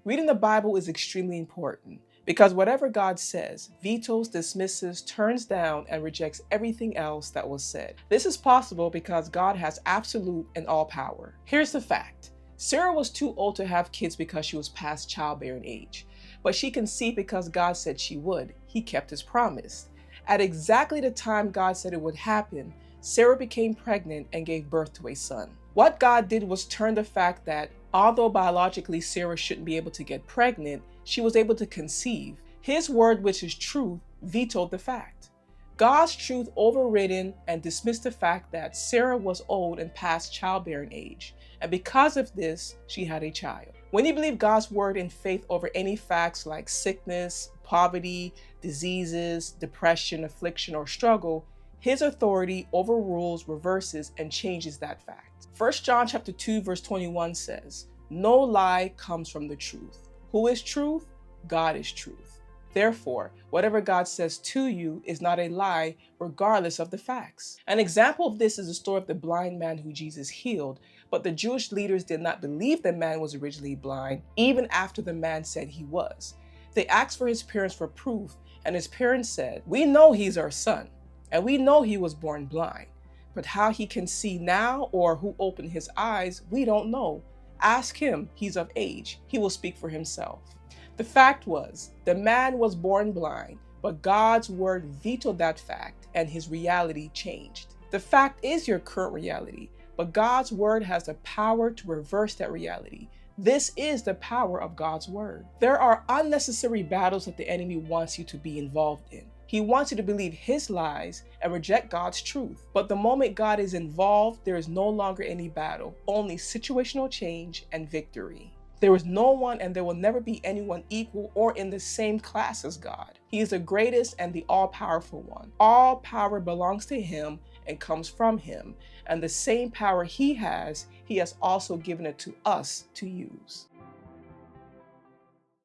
Reading the Bible is extremely important because whatever God says, vetoes, dismisses, turns down, and rejects everything else that was said. This is possible because God has absolute and all power. Here's the fact. Sarah was too old to have kids because she was past childbearing age, but she conceived because God said she would. He kept his promise. At exactly the time God said it would happen, Sarah became pregnant and gave birth to a son. What God did was turn the fact that although biologically Sarah shouldn't be able to get pregnant, she was able to conceive. His word, which is truth, vetoed the fact. God's truth overridden and dismissed the fact that Sarah was old and past childbearing age, and because of this, she had a child. When you believe God's word in faith over any facts like sickness, poverty, diseases, depression, affliction, or struggle, his authority overrules, reverses, and changes that fact. 1 John chapter 2, verse 21 says, "No lie comes from the truth." Who is truth? God is truth. Therefore, whatever God says to you is not a lie, regardless of the facts. An example of this is the story of the blind man who Jesus healed, but the Jewish leaders did not believe the man was originally blind, even after the man said he was. They asked for his parents for proof, and his parents said, "We know he's our son, and we know he was born blind, but how he can see now or who opened his eyes, we don't know. Ask him, he's of age, he will speak for himself." The fact was, the man was born blind, but God's word vetoed that fact and his reality changed. The fact is your current reality, but God's word has the power to reverse that reality. This is the power of God's word. There are unnecessary battles that the enemy wants you to be involved in. He wants you to believe his lies and reject God's truth. But the moment God is involved, there is no longer any battle, only situational change and victory. There is no one and there will never be anyone equal or in the same class as God. He is the greatest and the all-powerful one. All power belongs to him and comes from him. And the same power he has also given it to us to use.